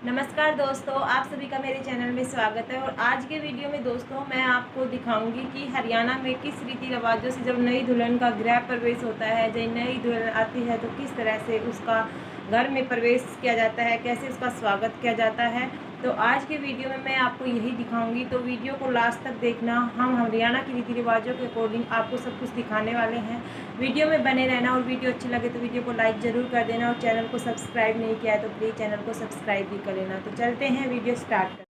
नमस्कार दोस्तों, आप सभी का मेरे चैनल में स्वागत है। और आज के वीडियो में दोस्तों मैं आपको दिखाऊंगी कि हरियाणा में किस रीति रिवाजों से जब नई दुल्हन का गृह प्रवेश होता है, जब नई दुल्हन आती है तो किस तरह से उसका घर में प्रवेश किया जाता है, कैसे उसका स्वागत किया जाता है। तो आज के वीडियो में मैं आपको यही दिखाऊंगी, तो वीडियो को लास्ट तक देखना। हम हरियाणा के रीति रिवाजों के अकॉर्डिंग आपको सब कुछ दिखाने वाले हैं। वीडियो में बने रहना और वीडियो अच्छी लगे तो वीडियो को लाइक ज़रूर कर देना और चैनल को सब्सक्राइब नहीं किया है तो प्लीज़ चैनल को सब्सक्राइब भी कर लेना। तो चलते हैं, वीडियो स्टार्ट कर।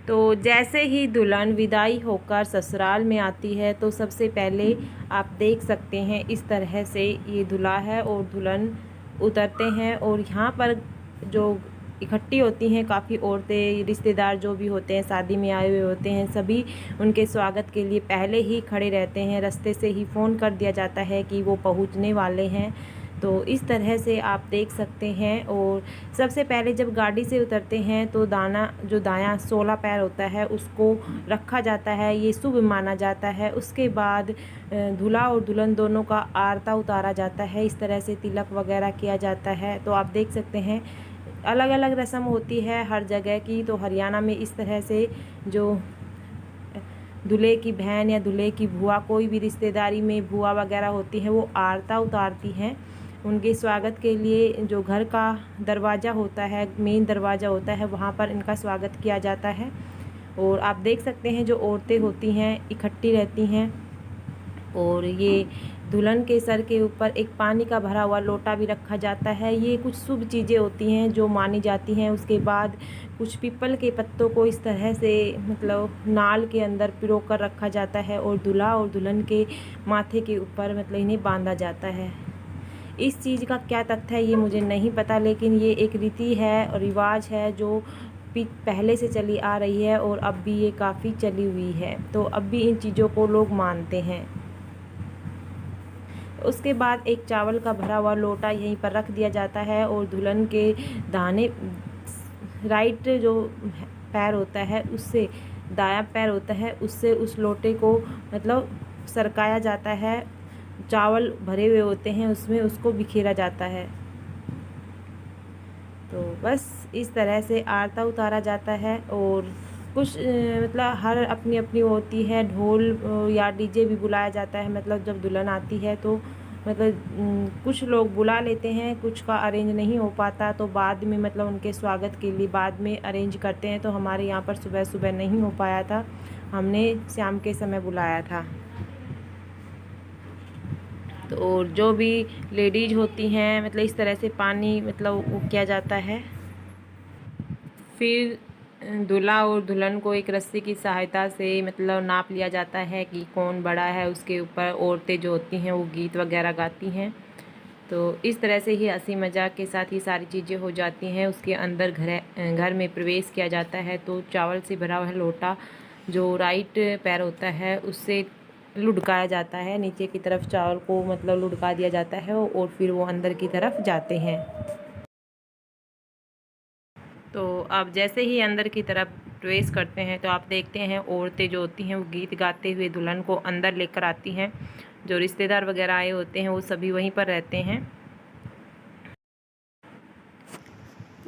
तो जैसे ही दुल्हन विदाई होकर ससुराल में आती है तो सबसे पहले आप देख सकते हैं इस तरह से ये दूल्हा है और दुल्हन उतरते हैं। और यहाँ पर जो इकट्ठी होती हैं काफ़ी औरतें, रिश्तेदार जो भी होते हैं, शादी में आए हुए होते हैं, सभी उनके स्वागत के लिए पहले ही खड़े रहते हैं। रास्ते से ही फ़ोन कर दिया जाता है कि वो पहुंचने वाले हैं। तो इस तरह से आप देख सकते हैं। और सबसे पहले जब गाड़ी से उतरते हैं तो जो दायां 16 पैर होता है उसको रखा जाता है, ये शुभ माना जाता है। उसके बाद दूल्हा और दुल्हन दोनों का आरता उतारा जाता है, इस तरह से तिलक वगैरह किया जाता है। तो आप देख सकते हैं अलग अलग रस्म होती है हर जगह की। तो हरियाणा में इस तरह से जो दूल्हे की बहन या दूल्हे की बुआ, कोई भी रिश्तेदारी में बुआ वगैरह होती हैं, वो आरता उतारती हैं उनके स्वागत के लिए। जो घर का दरवाज़ा होता है, मेन दरवाज़ा होता है, वहाँ पर इनका स्वागत किया जाता है। और आप देख सकते हैं जो औरतें होती हैं इकट्ठी रहती हैं। और ये दुल्हन के सर के ऊपर एक पानी का भरा हुआ लोटा भी रखा जाता है। ये कुछ शुभ चीज़ें होती हैं जो मानी जाती हैं। उसके बाद कुछ पीपल के पत्तों को इस तरह से नाल के अंदर पिरो कर रखा जाता है और दूल्हा और दुल्हन के माथे के ऊपर इन्हें बांधा जाता है। इस चीज़ का क्या तथ्य है ये मुझे नहीं पता, लेकिन ये एक रीति है और रिवाज है जो पहले से चली आ रही है और अब भी ये काफ़ी चली हुई है। तो अब भी इन चीज़ों को लोग मानते हैं। उसके बाद एक चावल का भरा हुआ लोटा यहीं पर रख दिया जाता है और दुल्हन के दाहिने राइट जो पैर होता है उससे, दायां पैर होता है उससे उस लोटे को सरकाया जाता है। चावल भरे हुए होते हैं उसमें, उसको बिखेरा जाता है। तो बस इस तरह से आरता उतारा जाता है। और कुछ हर अपनी अपनी होती है, ढोल या डीजे भी बुलाया जाता है। जब दुल्हन आती है तो कुछ लोग बुला लेते हैं, कुछ का अरेंज नहीं हो पाता तो बाद में उनके स्वागत के लिए बाद में अरेंज करते हैं। तो हमारे यहाँ पर सुबह सुबह नहीं हो पाया था, हमने शाम के समय बुलाया था। तो और जो भी लेडीज होती हैं इस तरह से पानी वो किया जाता है। फिर दूल्हा और दुल्हन को एक रस्सी की सहायता से नाप लिया जाता है कि कौन बड़ा है। उसके ऊपर औरतें जो होती हैं वो गीत वगैरह गाती हैं। तो इस तरह से ही हंसी मजाक के साथ ही सारी चीज़ें हो जाती हैं। उसके अंदर घर में प्रवेश किया जाता है। तो चावल से भरा हुआ लोटा जो राइट पैर होता है उससे लुढ़काया जाता है, नीचे की तरफ चावल को लुढ़का दिया जाता है और फिर वो अंदर की तरफ जाते हैं। तो अब जैसे ही अंदर की तरफ प्रवेश करते हैं तो आप देखते हैं औरतें जो होती हैं वो गीत गाते हुए दुल्हन को अंदर लेकर आती हैं। जो रिश्तेदार वगैरह आए होते हैं वो सभी वहीं पर रहते हैं।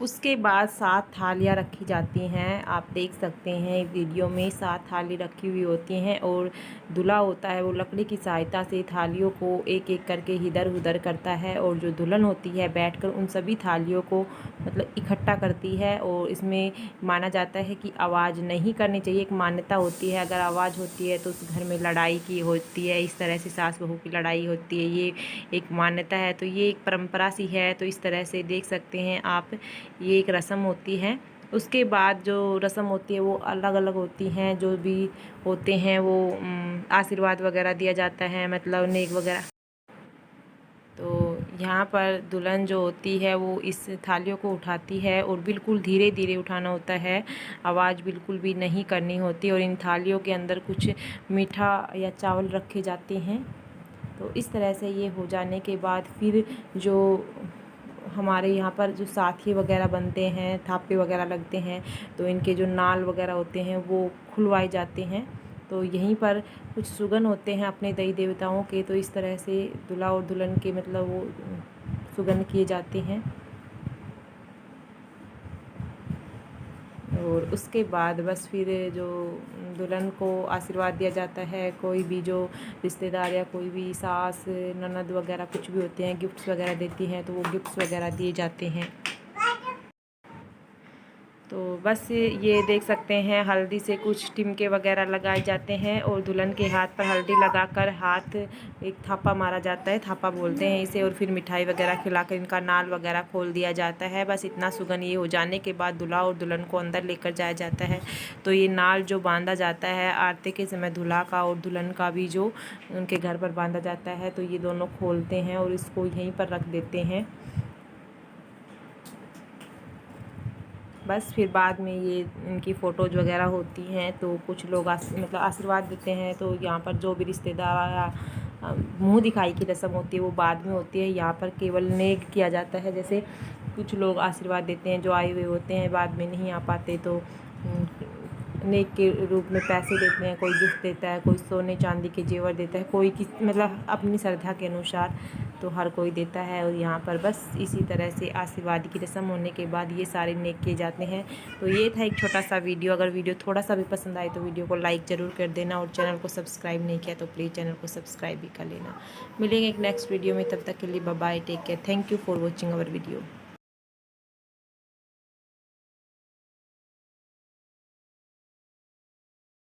उसके बाद 7 थालियाँ रखी जाती हैं। आप देख सकते हैं वीडियो में 7 थाली रखी हुई होती हैं और दूल्हा होता है वो लकड़ी की सहायता से थालियों को एक एक करके इधर उधर करता है। और जो दुल्हन होती है बैठकर उन सभी थालियों को इकट्ठा करती है। और इसमें माना जाता है कि आवाज़ नहीं करनी चाहिए, एक मान्यता होती है। अगर आवाज़ होती है तो उस घर में लड़ाई की होती है, इस तरह से सास बहू की लड़ाई होती है, ये एक मान्यता है। तो ये एक परंपरा सी है। तो इस तरह से देख सकते हैं आप, ये एक रस्म होती है। उसके बाद जो रस्म होती है वो अलग अलग होती हैं। जो भी होते हैं वो आशीर्वाद वगैरह दिया जाता है, नेक वगैरह। तो यहाँ पर दुल्हन जो होती है वो इस थालियों को उठाती है और बिल्कुल धीरे धीरे उठाना होता है, आवाज़ बिल्कुल भी नहीं करनी होती। और इन थालियों के अंदर कुछ मीठा या चावल रखे जाते हैं। तो इस तरह से ये हो जाने के बाद फिर जो हमारे यहाँ पर जो साथी वगैरह बनते हैं, थापे वगैरह लगते हैं, तो इनके जो नाल वगैरह होते हैं वो खुलवाए जाते हैं। तो यहीं पर कुछ सुगन होते हैं अपने देवी देवताओं के। तो इस तरह से दूल्हा और दुल्हन के वो सुगन किए जाते हैं। और उसके बाद बस फिर जो दुल्हन को आशीर्वाद दिया जाता है, कोई भी जो रिश्तेदार या कोई भी सास ननद वगैरह कुछ भी होते हैं गिफ्ट्स वगैरह देती हैं, तो वो गिफ्ट्स वगैरह दिए जाते हैं। तो बस ये देख सकते हैं हल्दी से कुछ टिमके वगैरह लगाए जाते हैं और दुल्हन के हाथ पर हल्दी लगाकर हाथ एक थापा मारा जाता है, थापा बोलते हैं इसे, और फिर मिठाई वगैरह खिलाकर इनका नाल वगैरह खोल दिया जाता है। बस इतना सुगन ये हो जाने के बाद दूल्हा और दुल्हन को अंदर लेकर जाया जाता है। तो ये नाल जो बांधा जाता है आरती के समय दूल्हा का और दुल्हन का भी जो उनके घर पर बांधा जाता है, तो ये दोनों खोलते हैं और इसको यहीं पर रख देते हैं। बस फिर बाद में ये इनकी फ़ोटोज़ वगैरह होती हैं, तो कुछ लोग मतलब आशीर्वाद देते हैं। तो यहाँ पर जो भी रिश्तेदार या मुँह दिखाई की रस्म होती है वो बाद में होती है। यहाँ पर केवल नेक किया जाता है, जैसे कुछ लोग आशीर्वाद देते हैं जो आए हुए होते हैं बाद में नहीं आ पाते, तो नेक के रूप में पैसे देते हैं, कोई गिफ्ट देता है, कोई सोने चांदी के जेवर देता है, कोई किस मतलब अपनी श्रद्धा के अनुसार, तो हर कोई देता है। और यहाँ पर बस इसी तरह से आशीर्वाद की रस्म होने के बाद ये सारे नेक किए जाते हैं। तो ये था एक छोटा सा वीडियो। अगर वीडियो थोड़ा सा भी पसंद आए तो वीडियो को लाइक ज़रूर कर देना, और चैनल को सब्सक्राइब नहीं किया तो प्लीज़ चैनल को सब्सक्राइब भी कर लेना। मिलेंगे एक नेक्स्ट वीडियो में, तब तक के लिए bye bye, take care, thank you for watching our video.